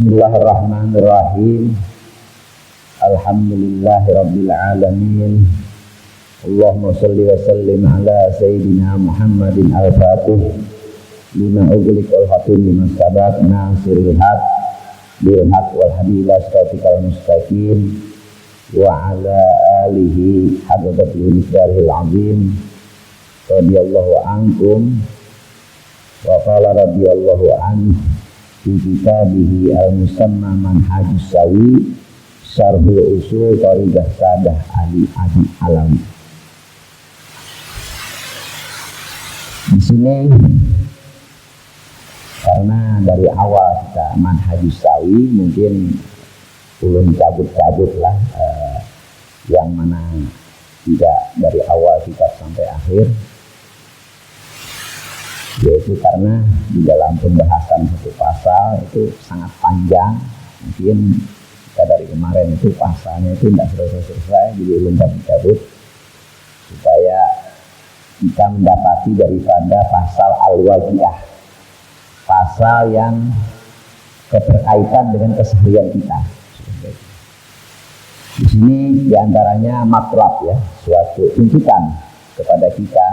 Bismillahirrahmanirrahim. Alhamdulillahirabbil alamin. Allahumma shalli wa sallim ala sayyidina Muhammadin al-Fatih lima ughliqal khatim lima sabaq nasiril haq bil haq wal hadi ila siratal mustaqim wa ala alihi hadzal miqdaril azim. Radhiyallahu ankum wa qala radhiyallahu anhu fi kitabihi al-musamma manhajus sawi syarhul usul tariqah sadah ali adi alawi. Di sini karena dari awal kita manhajus sawi mungkin belum cabut-cabut lah yang mana tidak dari awal kita sampai akhir, yaitu karena di dalam pembahasan satu pasal itu sangat panjang. Mungkin kita dari kemarin itu pasalnya itu tidak selesai, jadi belum cabut supaya kita mendapati daripada pasal al-wajiah, pasal yang keterkaitan dengan keseharian kita. Di sini diantaranya matlab, ya, suatu tuntutan kepada kita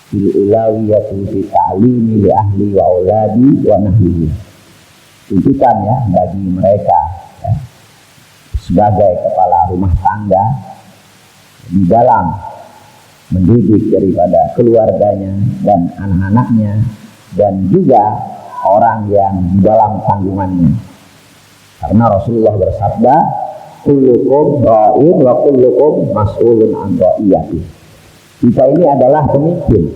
fil ulawiyati fi ta'limi li ahli wa auladi wa nahlihi. Tuntutan, ya, bagi mereka, ya, sebagai kepala rumah tangga di dalam mendidik daripada keluarganya dan anak-anaknya dan juga orang yang di dalam tanggungannya. Karena Rasulullah bersabda, kullukum ra'in wa kullukum mas'ulun an ra'iyati. Kita ini adalah pemimpin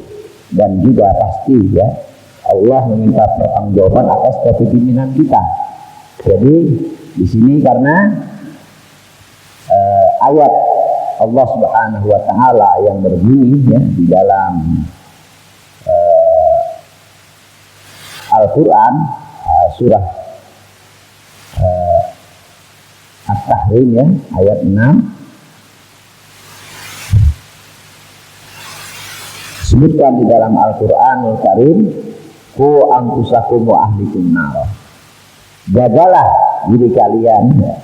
dan juga pasti, ya, Allah meminta pertanggungjawaban atas kepemimpinan kita. Jadi di sini karena ayat Allah Subhanahu wa taala yang berbunyi, ya, di dalam Al-Qur'an surah At-Tahrim, ya, ayat 6 sebutkan di dalam Al-Qur'anul Karim, ku anfusakum wa ahlikum nar. Jagalah diri kalian, ya,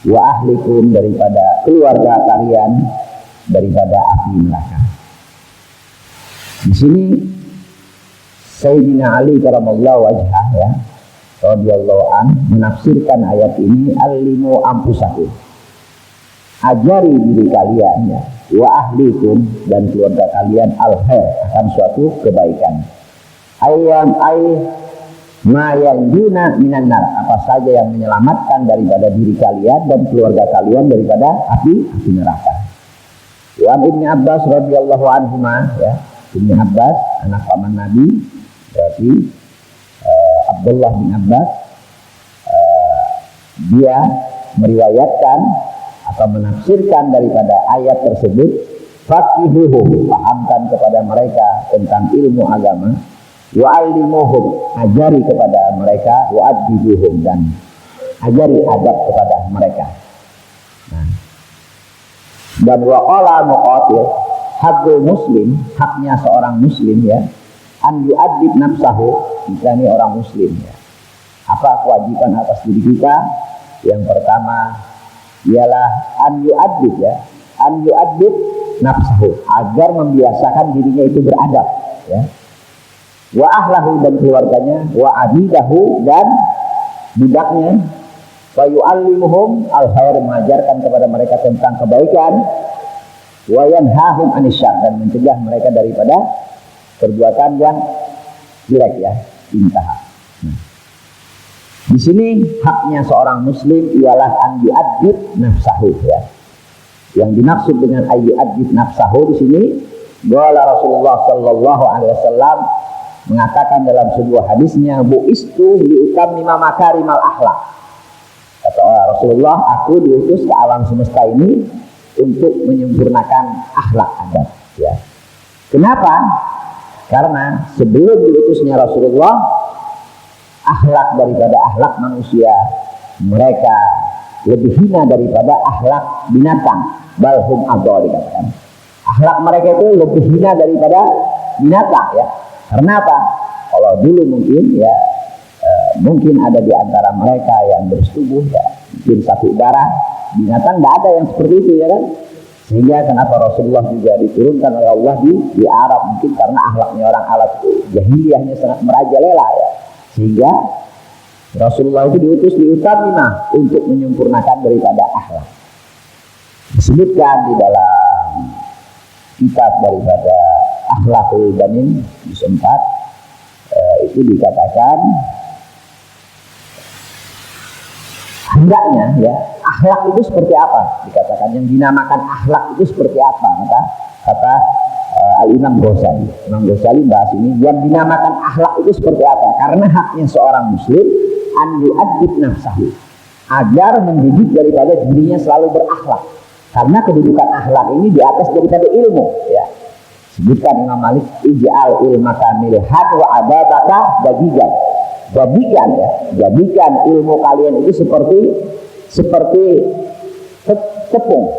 wa ahlikum daripada keluarga kalian daripada api neraka. Di sini Sayyidina Ali karamallahu wajhah, ya, radhiyallahu an menafsirkan ayat ini, alimu ampusakum, ajari diri kalian, ya, wa ahlikum dan keluarga kalian al-khair, akan suatu kebaikan. Ayam ma yanjuna minan nar, apa saja yang menyelamatkan daripada diri kalian dan keluarga kalian daripada api neraka. Wa Ibnu Abbas radhiyallahu anhuma, ya, Ibnu Abbas anak paman Nabi, berarti Abdullah bin Abbas, dia meriwayatkan atau menafsirkan daripada ayat tersebut, faqihuhum, pahamkan kepada mereka tentang ilmu agama, wa alimuhum, ajari kepada mereka, wa adibuhum, dan ajari adab kepada mereka. Nah, dan wa qala muqatil, hakul muslim, haknya seorang muslim, ya, an yu'adib nafsahu, kita ini orang muslim, ya. Apa kewajiban atas diri kita? Yang pertama ialah an yu'adib, ya, an yu'adib nafsahu, agar membiasakan dirinya itu beradab, ya, wa ahlahu dan keluarganya, wa abidahu dan budaknya, wa yu'allimuhum al-khair, mengajarkan kepada mereka tentang kebaikan, wa yanhahum anisyar, dan mencegah mereka daripada perbuatan yang jelek, ya, intaha. Di sini haknya seorang muslim ialah an yu'adib nafsahu, ya. Yang dimaksud dengan an yu'adib nafsahu di sini, qala Rasulullah sallallahu alaihi wasallam mengatakan dalam sebuah hadisnya, bu'istu liutammima makarimal akhlak. Kata Rasulullah, aku diutus ke alam semesta ini untuk menyempurnakan akhlak adab, ya. Kenapa? Karena sebelum diutusnya Rasulullah, akhlak daripada akhlak manusia, mereka lebih hina daripada akhlak binatang. Balhum adol, dikatakan. Akhlak mereka itu lebih hina daripada binatang, ya. Karena apa? Kalau dulu mungkin, ya, Mungkin ada di antara mereka yang bersetubuh ya, mungkin satu darah. Binatang tidak ada yang seperti itu ya kan. Sehingga kenapa Rasulullah juga diturunkan oleh Allah di Arab, mungkin karena akhlaknya orang Arab jahiliyahnya sangat merajalela ya. Sehingga Rasulullah itu diutus di Utamimah untuk menyempurnakan daripada akhlak. Disebutkan di dalam kitab daripada Akhlaqul Banin juz 4 itu dikatakan hendaknya ya akhlak itu seperti apa, dikatakan yang dinamakan akhlak itu seperti apa. Maka kata Al-Imam Ghazali, Imam Ghazali bahas ini, yang dinamakan akhlak itu seperti apa, karena haknya seorang muslim an yu'addib nafsahu, agar mendidik daripada dirinya selalu berakhlak, karena kedudukan akhlak ini di atas daripada ilmu ya. Sebutkan Imam Malik, ij'al ilmaka milhan wa adabaka dagigan. Jadikan ilmu kalian itu seperti tepung.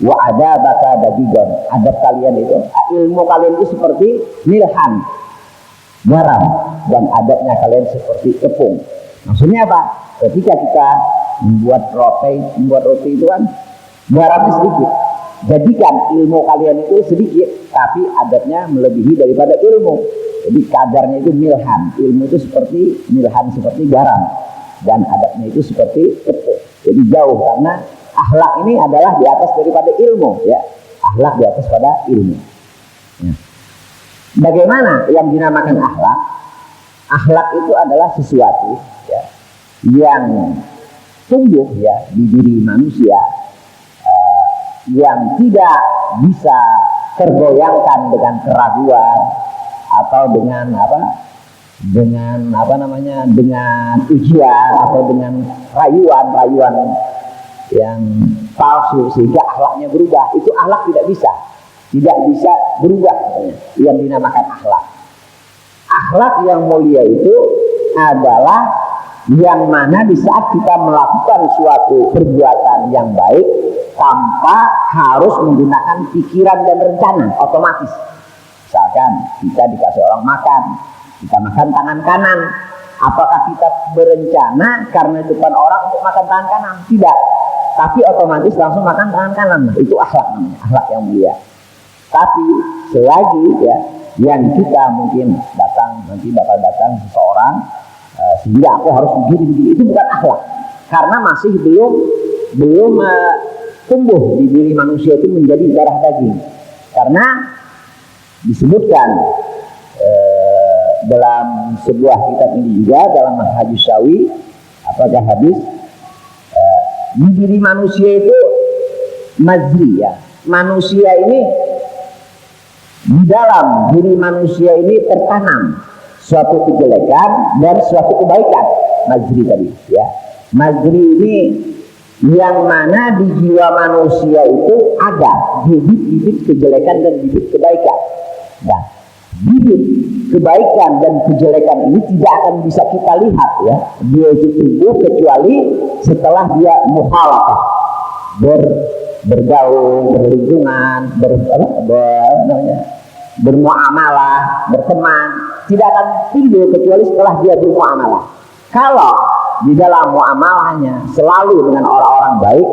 Wa adabaka dagigan. Adab kalian itu, ilmu kalian itu seperti milhan, garam, dan adabnya kalian seperti tepung. Maksudnya apa? Ketika kita membuat roti itu kan garamnya sedikit. Jadikan ilmu kalian itu sedikit, tapi adabnya melebihi daripada ilmu. Jadi kadarnya itu milhan, ilmu itu seperti milhan, seperti garam, dan adabnya itu seperti tepung. Jadi jauh, karena akhlak ini adalah di atas daripada ilmu ya. Akhlak di atas pada ilmu ya. Bagaimana yang dinamakan akhlak? Akhlak itu adalah sesuatu ya, yang tumbuh ya di diri manusia, yang tidak bisa tergoyangkan dengan keraguan atau dengan ujian atau dengan rayuan yang palsu sehingga akhlaknya berubah. Itu akhlak tidak bisa berubah yang dinamakan akhlak. Akhlak yang mulia itu adalah yang mana di saat kita melakukan suatu perbuatan yang baik tanpa harus menggunakan pikiran dan rencana, otomatis. Misalkan kita dikasih orang makan, kita makan tangan kanan, apakah kita berencana karena depan orang untuk makan tangan kanan? Tidak, tapi otomatis langsung makan tangan kanan. Itu akhlak namanya, akhlak yang mulia. Tapi selagi ya, yang kita mungkin nanti bakal datang seseorang sehingga aku harus begini, itu bukan akhlak, karena masih belum tumbuh di diri manusia itu menjadi darah daging. Karena disebutkan dalam sebuah kitab ini juga, dalam Hadis Syawi, apakah hadis di diri manusia itu majri ya. Manusia ini, di dalam diri manusia ini tertanam suatu kejelekan dan suatu kebaikan. Majri tadi ya. Majri ini yang mana di jiwa manusia itu ada bibit-bibit kejelekan dan bibit kebaikan. Nah, bibit kebaikan dan kejelekan ini tidak akan bisa kita lihat ya. Dia itu tumbuh kecuali setelah dia mukhalafah, bergaul, berlingkungan, bermuamalah, berteman. Tidak akan timbul kecuali setelah dia bermuamalah. Kalau di dalam muamalahnya selalu dengan orang-orang baik,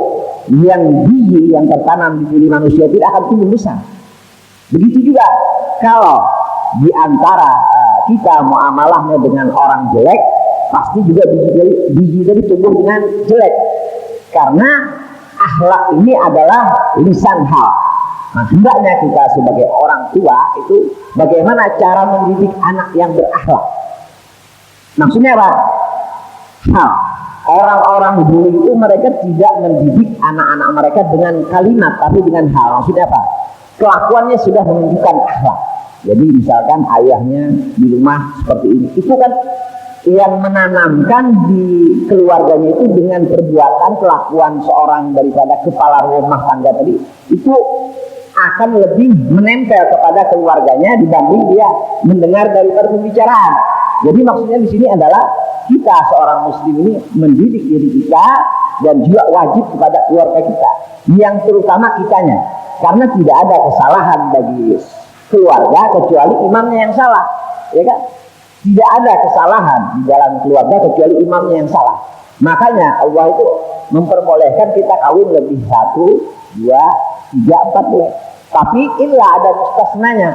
yang biji yang tertanam di diri manusia tidak akan tumbuh besar. Begitu juga kalau di antara kita muamalahnya dengan orang jelek, pasti juga biji dari tumbuh dengan jelek. Karena akhlak ini adalah lisan hal. Nah, hendaknya kita sebagai orang tua itu bagaimana cara mendidik anak yang berakhlak. Maksudnya apa? Hal. Orang-orang dulu itu mereka tidak mendidik anak-anak mereka dengan kalimat, tapi dengan hal. Maksudnya apa? Kelakuannya sudah menunjukkan akhlak. Jadi misalkan ayahnya di rumah seperti ini, itu kan yang menanamkan di keluarganya itu dengan perbuatan kelakuan seorang daripada kepala rumah tangga tadi, itu akan lebih menempel kepada keluarganya dibanding dia mendengar daripada pembicaraan. Jadi maksudnya di sini adalah kita seorang muslim ini mendidik diri kita dan juga wajib kepada keluarga kita, yang terutama kitanya, karena tidak ada kesalahan bagi keluarga kecuali imamnya yang salah, ya kan? Tidak ada kesalahan di dalam keluarga kecuali imamnya yang salah. Makanya Allah itu memperbolehkan kita kawin lebih 1, 2, 3, 4 boleh. Tapi inilah ada mustasnanya.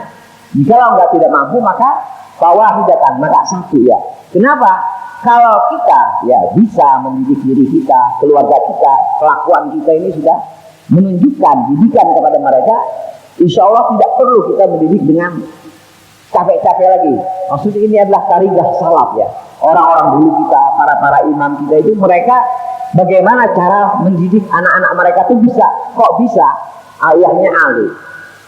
Jika enggak tidak mampu maka fawahidatan, maka 1 ya. Kenapa? Kalau kita ya bisa mendidik diri kita, keluarga kita, kelakuan kita ini sudah menunjukkan didikan kepada mereka, insya Allah tidak perlu kita mendidik dengan capek-capek lagi. Maksudnya ini adalah tariqah salaf ya. Orang-orang dulu kita, para imam kita itu, mereka bagaimana cara mendidik anak-anak mereka tuh bisa. Kok bisa? Ayahnya alim,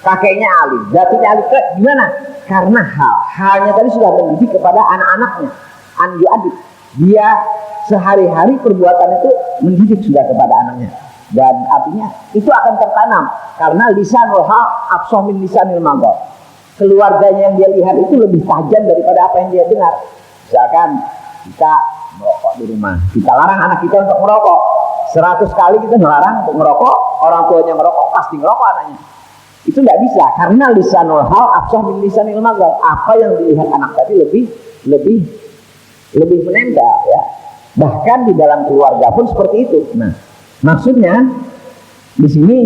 kakeknya alim, jatuhnya alim. Gimana? Karena halnya tadi sudah mendidik kepada anak-anaknya. Anju adik, dia sehari-hari perbuatan itu mendidik sudah kepada anaknya. Dan artinya itu akan tertanam karena lisanul hal afsah min lisanil maghrib. Keluarganya yang dia lihat itu lebih tajam daripada apa yang dia dengar. Misalkan kita merokok di rumah, kita larang anak kita untuk merokok. 100 kali kita melarang untuk merokok, orang tuanya merokok, pasti merokok anaknya. Itu tidak bisa karena lisanul hal afsah min lisanil maghrib. Apa yang dilihat anak tadi lebih menembak ya. Bahkan di dalam keluarga pun seperti itu. Nah, maksudnya di sini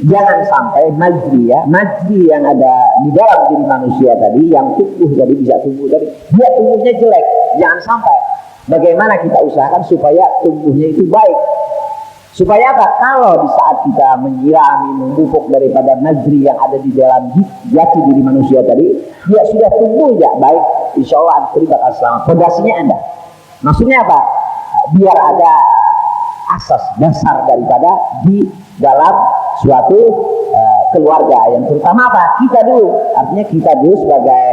jangan sampai majdi ya, majdi yang ada di dalam diri manusia tadi, yang tumbuh tadi bisa tumbuh tadi, dia tumbuhnya jelek. Jangan sampai. Bagaimana kita usahakan supaya tumbuhnya itu baik? Supaya apa? Kalau di saat kita menyirami, memupuk daripada najri yang ada di dalam jati diri manusia tadi, dia sudah tumbuh ya baik, insya Allah akan bakal selamat. Fondasinya ada. Maksudnya apa? Biar ada asas dasar daripada di dalam suatu keluarga yang terutama apa? Kita dulu. Artinya kita dulu sebagai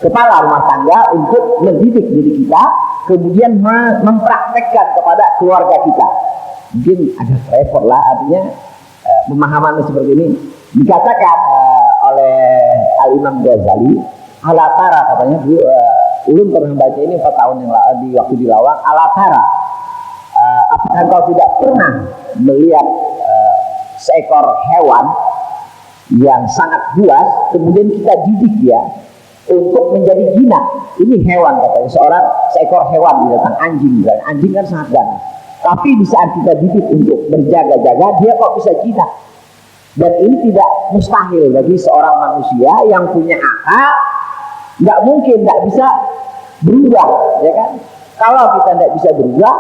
kepala rumah tangga untuk mendidik diri kita, kemudian mempraktekkan kepada keluarga kita. Mungkin agak repot lah, artinya pemahaman seperti ini dikatakan oleh Al-Imam Ghazali, alatara katanya dulu, ulun pernah baca ini 4 tahun yang lalu di waktu di Lawang. Alatara, apakah kau tidak pernah melihat seekor hewan yang sangat buas, kemudian kita didik dia untuk menjadi jinak? Ini hewan katanya, seekor hewan binatang anjing misalnya. Anjing kan sangat ganas, tapi di saat kita didik untuk berjaga-jaga, dia kok bisa jinak. Dan ini tidak mustahil bagi seorang manusia yang punya akal. Nggak mungkin, nggak bisa berubah, ya kan? Kalau kita tidak bisa berubah,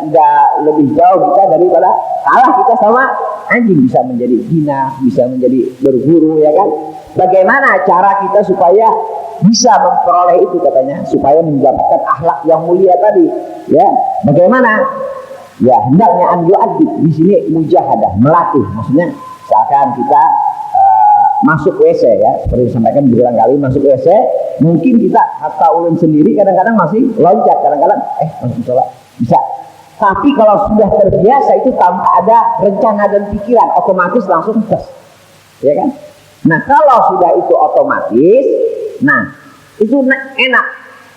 nggak lebih jauh kita daripada kalah kita sama anjing. Bisa menjadi jinak, bisa menjadi berburu, ya kan? Bagaimana cara kita supaya bisa memperoleh itu katanya, supaya mendapatkan akhlak yang mulia tadi, ya? Bagaimana? Ya hendaknya anju adik di sini mujahadah, melatih. Maksudnya misalkan kita masuk WC ya, seperti disampaikan berulang kali, masuk WC, mungkin kita hatta ulun sendiri kadang-kadang masih loncat, kadang-kadang masuk sholat bisa. Tapi kalau sudah terbiasa itu tanpa ada rencana dan pikiran, otomatis langsung tes, ya kan? Nah kalau sudah itu otomatis, nah itu enak.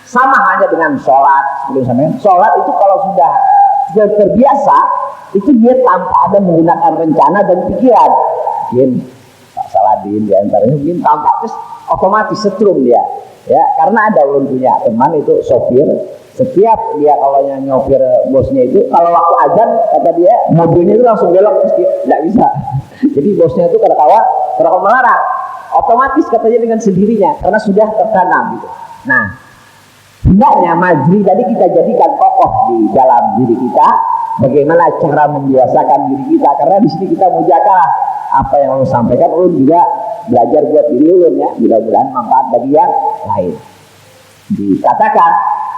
Sama hanya dengan sholat, seperti disampaikan, sholat itu kalau sudah terbiasa, itu dia tanpa ada menggunakan rencana dan pikiran. Mungkin Pak Saladin diantaranya mungkin tampak terus otomatis setrum dia, ya karena ada ulun punya teman itu sopir, setiap dia kalau yang nyopir bosnya itu kalau waktu azan kata dia mobilnya itu langsung belok terus dia nggak bisa. Jadi bosnya itu ketawa melarang, otomatis katanya dengan sendirinya karena sudah tertanam gitu. Nah hendaknya majri tadi kita jadikan kokoh di dalam diri kita. Bagaimana cara membiasakan diri kita, karena di sini kita mujakalah apa yang ulun sampaikan, ulun juga belajar buat diri ulun ya, mudah-mudahan manfaat bagi yang lain. Dikatakan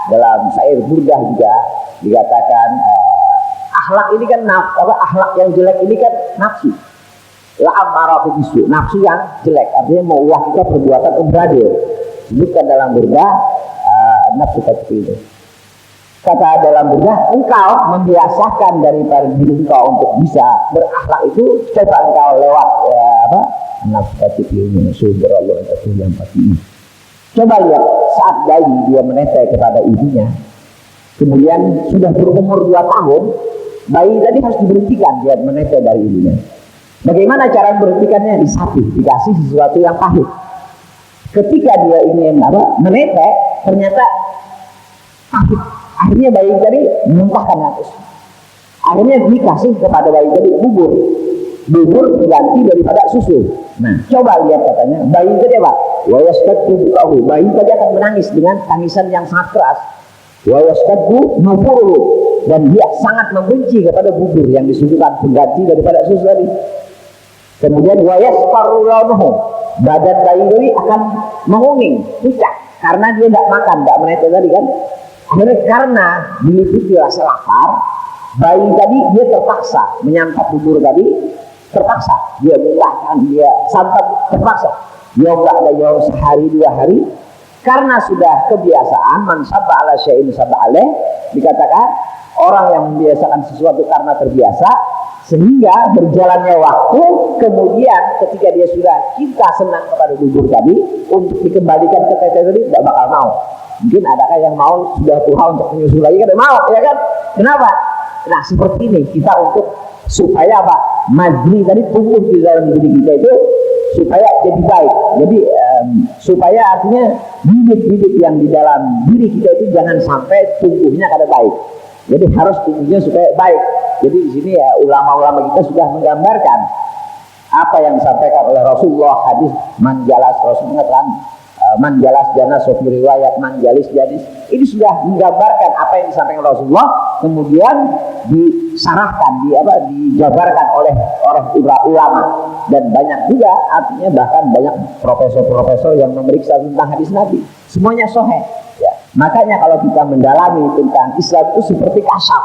dalam syair burdah juga dikatakan akhlak ini kan akhlak yang jelek ini kan nafsu. La ammaratu bisu, nafsu yang jelek, artinya mau kita perbuatan umradil. Sebutkan dalam burdah nafsu seperti itu. Kata dalam burdah, engkau membiasakan daripada diri engkau untuk bisa berakhlak itu, coba engkau lewat nafsu ini, subhanallah yang pasti. Coba lihat saat bayi dia menetes kepada ibunya, kemudian sudah berumur 2 tahun, bayi tadi harus diberhentikan dia menetes dari ibunya. Bagaimana cara memberhentikannya? Disapih, dikasih sesuatu yang pahit. ketika dia ingin menetek, ternyata akhirnya bayi tadi memuntahkan nafas. Akhirnya dikasih kepada bayi tadi bubur diganti daripada susu. Nah, coba lihat katanya bayi tadi apa? Wa yastaddu bukahu, bayi tadi akan menangis dengan tangisan yang sangat keras. Wa yastaddu nufuruhu, dan dia sangat membenci kepada bubur yang disuguhkan pengganti daripada susu tadi. Kemudian wa yasfarru launuhu, badan bayi tadi akan menguning, pucat karena dia tidak makan, tidak menetes tadi kan. Akhirnya karena diliputi rasa lapar, bayi tadi dia terpaksa menyantap bubur tadi, terpaksa dia muntahkan, dia santap terpaksa. Yom ba'da yom, sehari 2 hari, karena sudah kebiasaan. Man sabba ala syai'in sabba alaih, dikatakan orang yang membiasakan sesuatu karena terbiasa, sehingga berjalannya waktu, kemudian ketika dia sudah cinta senang kepada bubur tadi, untuk dikembalikan ke tetes tadi tidak bakal mau. Mungkin adakah yang mau sudah tua untuk menyusul lagi, kan mau, ya kan? Kenapa? Nah, seperti ini kita untuk supaya apa? Majri tadi tumbuh di dalam diri kita itu supaya jadi baik. Jadi supaya artinya bibit-bibit yang di dalam diri kita itu jangan sampai tumbuhnya kada baik. Jadi harus tumbuhnya supaya baik. Jadi di sini ya ulama-ulama kita sudah menggambarkan apa yang disampaikan oleh Rasulullah, hadis manjalas Rasulullah mengatakan manjalas jana sofi riwayat manjalis janis. Ini sudah menggambarkan apa yang disampaikan Rasulullah, kemudian disarahkan, dijabarkan oleh orang ulama, dan banyak juga artinya bahkan banyak profesor-profesor yang memeriksa tentang hadis Nabi, semuanya sahih. Ya. Makanya kalau kita mendalami tentang Islam itu seperti kasab,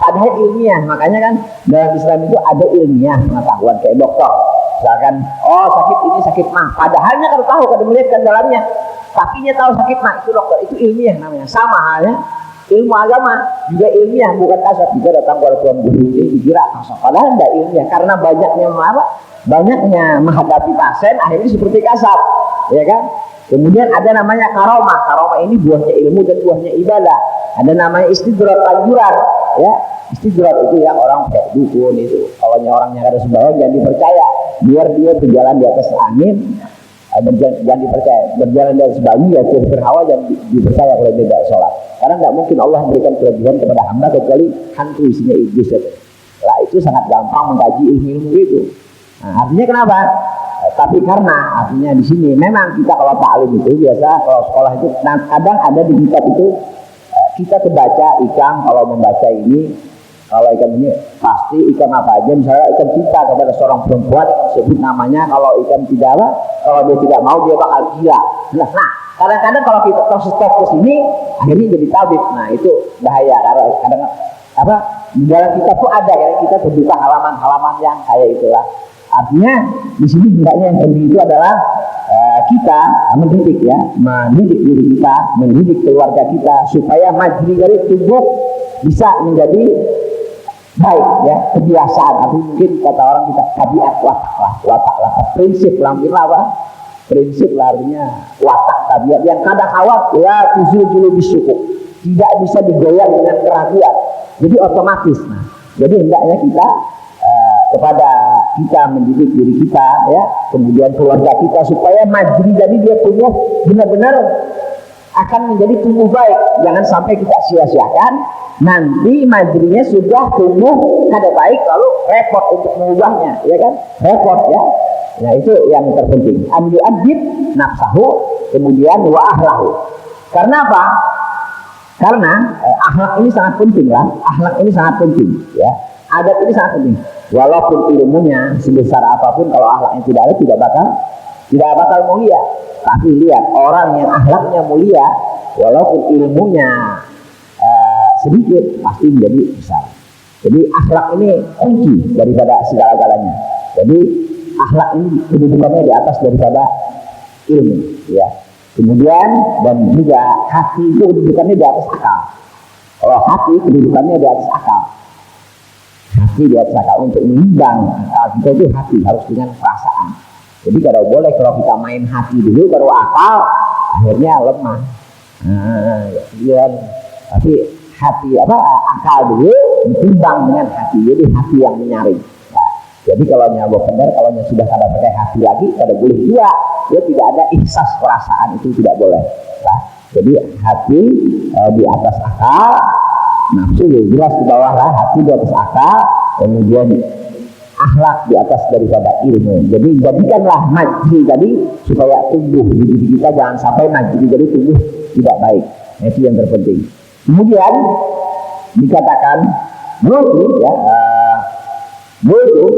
padahal ilmiah. Makanya kan dalam Islam itu ada ilmiah pengetahuan kayak dokter. Misalkan, oh sakit ini sakit mah, padahalnya kalau tahu, kalau melihat dalamnya, tapinya tahu sakit mah, itu dokter, itu ilmiah namanya. Sama halnya ilmu agama juga ilmiah, bukan kasar. Kita datang kepada tuan guru ini dikira kasar, padahal tidak ilmiah, karena banyaknya menghadapi pasien akhirnya seperti kasar, ya kan? Kemudian ada namanya karomah. Karomah ini buahnya ilmu dan buahnya ibadah. Ada namanya istidrat, anjuran, ya. Istidrat itu yang orang kayak dukun itu, kalau orangnya ada sembahyang jangan dipercaya, biar dia berjalan di atas angin, jangan dipercaya. Berjalan di atas bayi ya berhawa, jangan dipercaya kalau dia tidak sholat, karena tidak mungkin Allah berikan kelebihan kepada hamba kecuali hantu isinya iblis itu. Lah itu sangat gampang mengkaji ilmu itu. Nah, artinya kenapa? Tapi karena artinya di sini memang kita kalau taklim itu biasa, kalau sekolah itu kadang ada di kitab itu kita terbaca ikan, kalau membaca ini, kalau ikan ini pasti ikan apa aja, misalnya ikan cinta kepada seorang perempuan sebut namanya, kalau ikan tidak kalau dia tidak mau dia bakal gila. Nah kadang-kadang kalau kita stop ke sini akhirnya jadi tabib. Nah itu bahaya, karena kadang di dalam kitab tuh ada, karena kita terbuka halaman-halaman yang kayak itulah. Artinya di sini hendaknya yang penting itu adalah kita mendidik diri kita, mendidik keluarga kita supaya majri dari tubuh bisa menjadi baik, ya, kebiasaan. Atau mungkin kata orang kita tabiat, watak lah, prinsip lah, mungkin apa? Prinsip lah artinya watak, tabiat yang kadang kawat ya tuzil julu bisyukur, tidak bisa digoyah dengan keraguan. Jadi otomatis. Nah, jadi hendaknya kita kepada kita mendidik diri kita, ya, kemudian keluarga kita supaya majri jadi dia tumbuh benar-benar akan menjadi tumbuh baik. Jangan sampai kita sia-siakan, nanti majrinya sudah tumbuh kada baik lalu repot untuk mengubahnya, ya kan? Repot, ya. Nah itu yang terpenting. Ambil adib nafsahu, kemudian wa ahlahu. Karena apa? Karena akhlak ini sangat penting, ya. Akhlak ini sangat penting, ya. Adab ini sangat penting. Walaupun ilmunya sebesar apapun, kalau akhlaknya tidak ada, tidak bakal mulia. Tapi lihat orang yang akhlaknya mulia, walaupun ilmunya sedikit, pasti menjadi besar. Jadi akhlak ini kunci daripada segala-galanya. Jadi akhlak ini kedudukannya di atas daripada ilmu, ya. Kemudian dan juga hati itu kedudukannya di atas akal. Kalau hati kedudukannya di atas akal. Hati di atas akal, untuk menimbang akal kita itu hati harus dengan perasaan. Jadi kalau kita main hati dulu baru akal, akhirnya lemah. Ya, tapi hati akal dulu ditimbang dengan hati, jadi hati yang menyaring. Nah, jadi kalau nyabok benar, kalau sudah kada pakai hati hati lagi, kada boleh juga ya, tidak ada ihsas perasaan, itu tidak boleh lah. Jadi hati di atas akal, nafsu ya jelas di bawah lah, hati di atas akal, kemudian akhlak di atas daripada ilmu. Jadi jadikanlah majri tadi supaya tumbuh di diri kita, jangan sampai majri jadi tumbuh tidak baik. Itu yang terpenting. Kemudian dikatakan butuh ya, butuh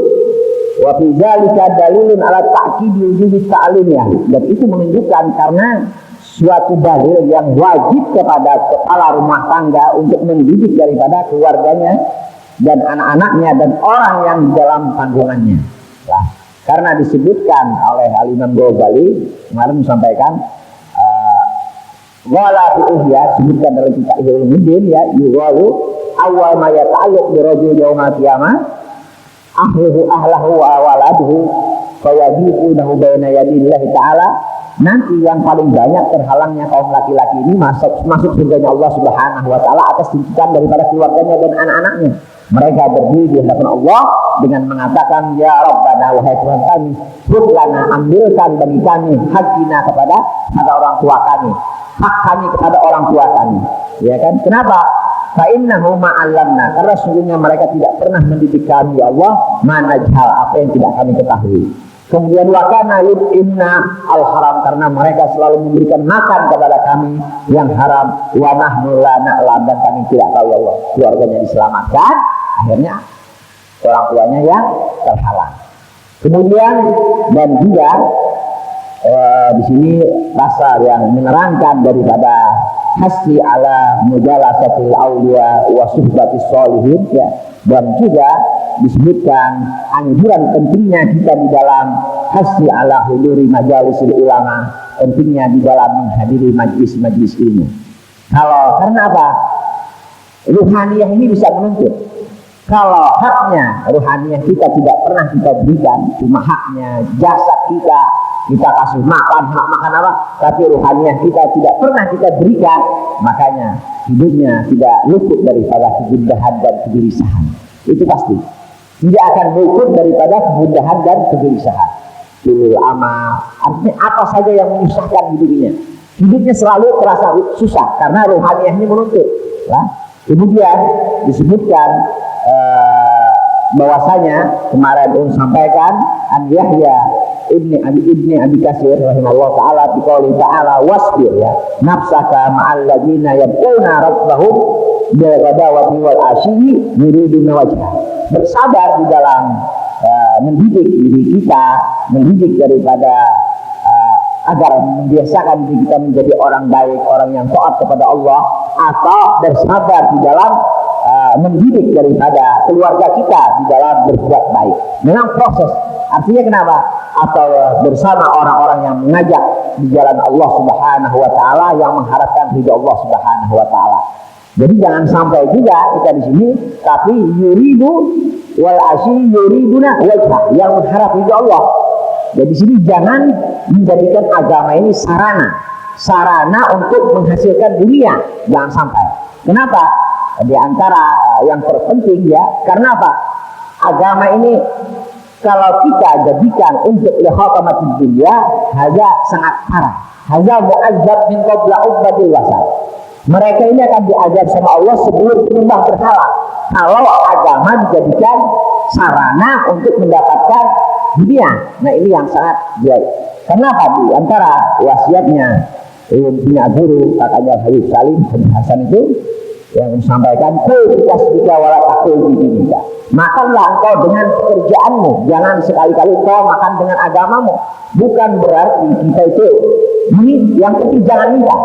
wa fi dzalika dalilun ala ta'kidi wujubi ta'lim ya. Dan itu menunjukkan karena suatu dalil yang wajib kepada kepala rumah tangga untuk mendidik daripada keluarganya dan anak-anaknya dan orang yang di dalam tanggungannya. Lah, karena disebutkan oleh Al-Imam Ghazali kemarin menyampaikan wala fi'ihya, sebutkan dalam kitab Ulumuddin ya, yuwalu awal ma yata'alluq bi rajul yaumil qiyamah ahlahu wa waladuhu fayajibunahu baina yadillahi ta'ala. Nanti yang paling banyak terhalangnya kaum laki-laki ini masuk surganya Allah Subhanahu wa taala atas tuntutan daripada keluarganya dan anak-anaknya. Mereka berdiri di hadapan Allah dengan mengatakan, ya Rabbana, wahai Tuhan kami, hublana, ambilkan bagi kami hakina kepada orang tua kami, hak kami kepada orang tua kami. Ya kan? Kenapa? Fa'innahu ma'allamna, karena sungguhnya mereka tidak pernah mendidik kami ya Allah, manajhal, apa yang tidak kami ketahui. Kemudian wakana yud'inna al-haram, karena mereka selalu memberikan makan kepada kami yang haram, wa nahnu la na'lam, dan kami tidak tahu Allah. Keluarganya diselamatkan, akhirnya orang tuanya yang terhalang. Kemudian dan juga di sini pasal yang menerangkan daripada hasbi ala mujalasatil auliya wa suhbatis sholihin ya, dan juga disebutkan anjuran pentingnya kita di dalam hasbi ala huduri majalisil ulama, pentingnya di dalam menghadiri majlis-majlis ilmu. Karena apa? Ruhaniyah ini bisa menuntut. Kalau haknya ruhaniyah kita tidak pernah kita berikan, cuma haknya jasad kita kasih makan, hak makan apa, tapi ruhaniyah kita tidak pernah kita berikan, makanya hidupnya tidak luput daripada kegundahan dan kegelisahan. Itu pasti tidak akan luput daripada kegundahan dan kegelisahan. Tulul amal, artinya apa saja yang menyusahkan hidupnya selalu terasa susah karena ruhaniyahnya menuntut lah. Kemudian disebutkan bahwasanya kemarin sampaikan an Yahya ibni Abi Katsir rahimahullah taala biqouli ta'ala wasbir ya nafsaka ma'al ladzina yabquna rabbahum bil ghadawati wal asyi yuriduna wajha. Bersabar di dalam mendidik diri kita, mendidik daripada agar membiasakan diri kita menjadi orang baik, orang yang taat kepada Allah, atau bersabar di dalam mendidik daripada keluarga kita di dalam berbuat baik. Memang proses. Artinya kenapa? Atau bersama orang-orang yang mengajak di jalan Allah Subhanahu wa taala, yang mengharapkan ridha Allah Subhanahu wa taala. Jadi jangan sampai juga kita di sini tapi yuridu wal asy yuriduna wajha, yang mengharap ridha Allah. Jadi sini jangan menjadikan agama ini sarana untuk menghasilkan dunia, jangan sampai. Kenapa? Di antara yang terpenting ya, karena apa? Agama ini kalau kita jadikan untuk lihatamatul dunia, haja sangat parah. Haja mu'azzab min qabla ubadil wasal. Mereka ini akan diajar sama Allah sebelum penyembah berhala. Kalau agama dijadikan sarana untuk mendapatkan dunia, nah ini yang sangat baik. Kenapa? Di antara wasiatnya punya guru kakaknya Habib Salim Habib Hasan itu yang menyampaikan kasbika wala taqul bidika. Makanlah engkau dengan pekerjaanmu, jangan sekali-kali engkau makan dengan agamamu. Bukan berarti kita itu ini yang penting jangan minta,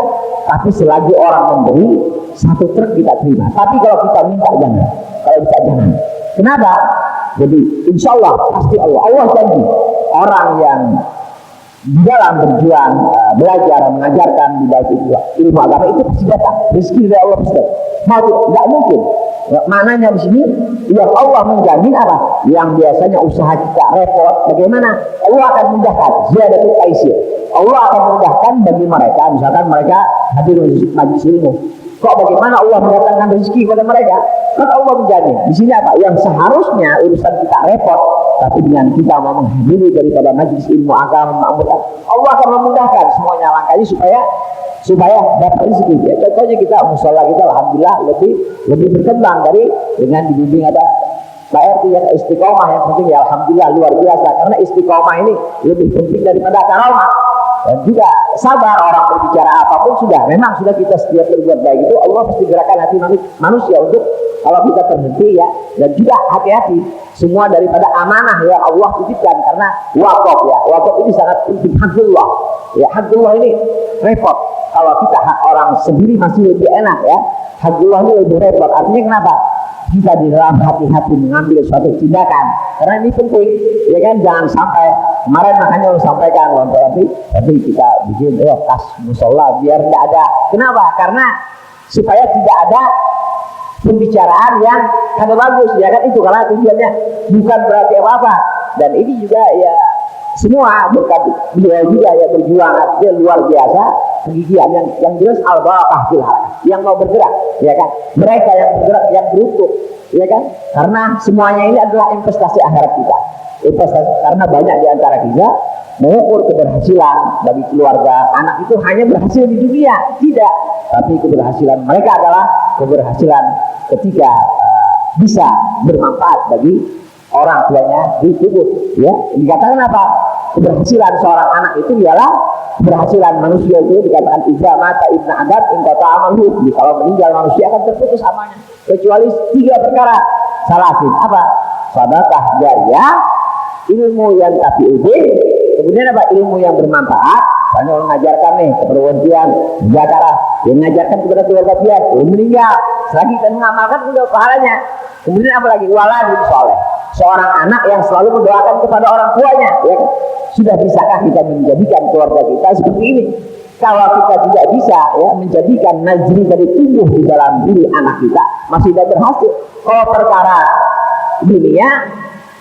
tapi selagi orang memberi satu truk kita terima. Tapi kalau kita minta jangan, kalau bisa jangan. Kenapa? Jadi insya Allah pasti Allah janji orang yang di dalam berjuang belajar mengajarkan di dalam ilmu agama itu pasti datang rezeki dari Allah pasti. Tidak mungkin. Maknanya di sini yang Allah menjamin apa? Yang biasanya usaha kita repot, bagaimana? Allah akan mudahkan. Ziyadatul aisir. Allah akan mudahkan bagi mereka, misalkan mereka hadir majlis ilmu. Kok bagaimana Allah mendatangkan rezeki kepada mereka? Kan Allah menjamin. Di sini apa? Yang seharusnya urusan kita repot, tapi dengan kita mau menghadiri daripada majelis ilmu agama mengamalkan, Allah akan memudahkan semuanya langkahnya supaya dapat rezeki. Ya, contohnya kita musola kita alhamdulillah lebih berkembang dari dengan dibimbing ada Pak RT yang istiqomah, yang penting ya alhamdulillah luar biasa, karena istiqomah ini lebih penting daripada karamah. Dan juga sabar, orang berbicara apapun memang sudah kita setiap berbuat baik itu Allah pasti gerakan hati manusia untuk kalau kita terhenti ya. Dan juga hati-hati semua daripada amanah yang Allah titipkan, karena wakaf ini sangat penting. Hakullah ya, hakullah ini repot. Kalau kita hak orang sendiri masih lebih enak ya, hakullah ini lebih repot. Artinya kenapa? Kita di dalam hati-hati mengambil suatu tindakan, karena ini penting ya kan. Jangan sampai kemarin makanya lo sampaikan tapi kita bikin kas musola biar tidak ada. Kenapa? Karena supaya tidak ada pembicaraan yang kada bagus ya kan, itu karena tujuannya bukan berarti apa-apa. Dan ini juga ya semua berkat beliau juga ya, berjuang artinya luar biasa, kegigihan yang jelas al-barakah fil harakah, yang mau bergerak ya kan, mereka yang bergerak, yang beruntung ya kan, karena semuanya ini adalah investasi akhirat kita. Investasi, karena banyak di antara kita mengukur keberhasilan bagi keluarga anak itu hanya berhasil di dunia, tidak, tapi keberhasilan mereka adalah keberhasilan ketika bisa bermanfaat bagi orang tuanya di kubur ya. Dikatakan apa? Keberhasilan seorang anak itu ialah keberhasilan manusia itu, dikatakan idza mata ibnu adam inqata amaluhu, kalau meninggal manusia akan terputus amalnya kecuali 3 perkara. Salasin apa? Sedekah jariyah, ilmu yang tafi'udin, kemudian apa? Ilmu yang bermanfaat. Misalnya orang mengajarkan nih keperwujudan mujakarah, yang mengajarkan kepada keluarga dia, meninggal selagi kita mengamalkan sudah pahalanya. Kemudian apa lagi? Waladun soleh, seorang anak yang selalu mendoakan kepada orang tuanya ya kan? Sudah bisakah kita menjadikan keluarga kita seperti ini? Kalau kita tidak bisa ya menjadikan najri dari tumbuh di dalam diri anak kita, masih tidak berhasil. Kalau perkara dunia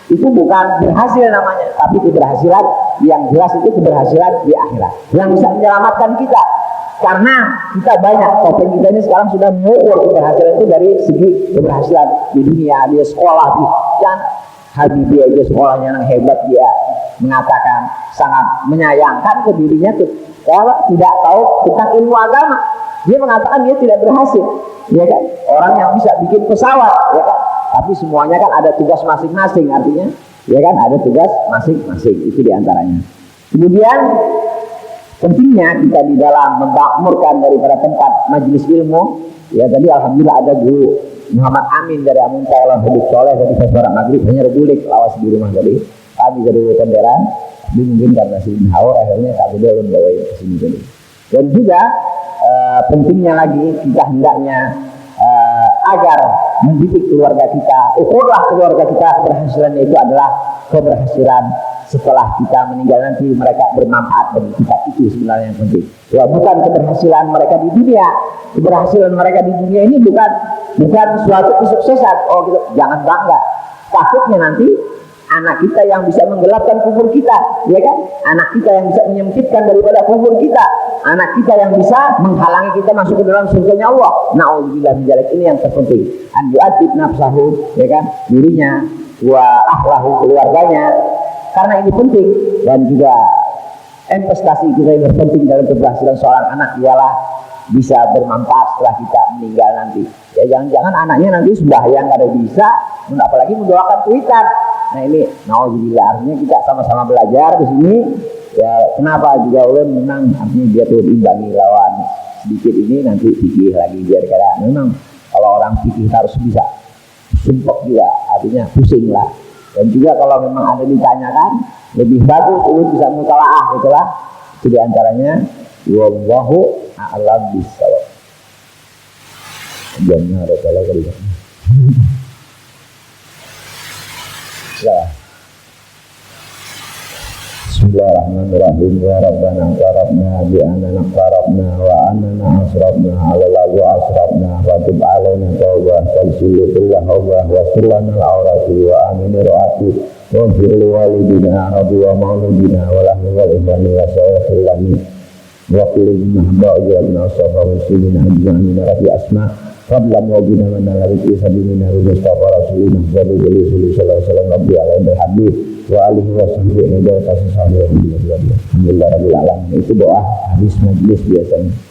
itu bukan berhasil namanya, tapi keberhasilan yang jelas itu keberhasilan di akhirat yang bisa menyelamatkan kita. Karena kita banyak, topeng kita ini sekarang sudah mengukur keberhasilan itu dari segi keberhasilan di dunia, dia sekolah, dan Habibie aja sekolahnya yang hebat, dia mengatakan sangat menyayangkan ke dirinya tuh kalau tidak tahu tentang ilmu agama. Dia mengatakan dia tidak berhasil, ya kan? Orang yang bisa bikin pesawat, ya kan? Tapi semuanya kan ada tugas masing-masing, artinya, ya kan? Ada tugas masing-masing, itu diantaranya. Kemudian pentingnya kita di dalam memakmurkan daripada tempat majelis ilmu. Ya tadi alhamdulillah ada guru Muhammad Amin dari Amun Thailand hidup soleh dari Pesawat Maghrib hanya rebulik lawas di rumah tadi. Kami dari Wetonderan, dia mungkin karena si haur akhirnya tak boleh membawa ke sini tadi. Dan juga pentingnya lagi kita hendaknya agar mendidik keluarga kita, ukurlah keluarga kita keberhasilan itu adalah keberhasilan setelah kita meninggal nanti, mereka bermanfaat bagi kita, itu sebenarnya yang penting. Ya, bukan keberhasilan mereka di dunia. Keberhasilan mereka di dunia ini bukan suatu kesuksesan. Oh gitu, jangan bangga. Takutnya nanti anak kita yang bisa menggelapkan kubur kita, ya kan? Anak kita yang bisa menyempitkan daripada kubur kita, anak kita yang bisa menghalangi kita masuk ke dalam surganya Allah. Na'udzubillah min dzalik, ini yang terpenting. An yu'adib nafsahu, ya kan? Dirinya, wa ahlahu, keluarganya. Karena ini penting. Dan juga investasi kita yang penting dalam keberhasilan seorang anak ialah bisa bermanfaat setelah kita meninggal nanti. Ya jangan-jangan anaknya nanti sembahyang kada bisa, apalagi mendoakan cuitan. Nah ini nauzubillah, artinya kita sama-sama belajar di sini. Ya kenapa juga ulun memang artinya dia tuh imbangi lawan sedikit ini, nanti fikih lagi biar kada. Memang kalau orang fikih harus bisa sumpah juga, artinya pusing lah. Dan juga kalau memang ada ditanyakan lebih bagus ulun bisa mutalaah gitulah. Itu diantaranya wallahu a'lam bishawab. Jamnya ada salah kali ya. Bismillahirrahmanirrahim. Ya Rabbana qarabna bi anna qarabna wa anna asrabna ala lagu asrabna wa tub alaina tawbah talsilu billah wa sirlana al-awrati wa amin ru'ati wa firli walidina rabbi wa maulidina wa lahmi wal ibani wa sayyafil lahmi wa qulil mahba ujratna safa muslimin ajma'in rabi asma qabla mawjina man alladhi sabina mustafa rasulina sallallahu alaihi wasallam rabbi alaihi habib wa alihi wa sahbihi wa sallam alhamdulillah rabbil alamin. Itu doa habis majlis biasanya.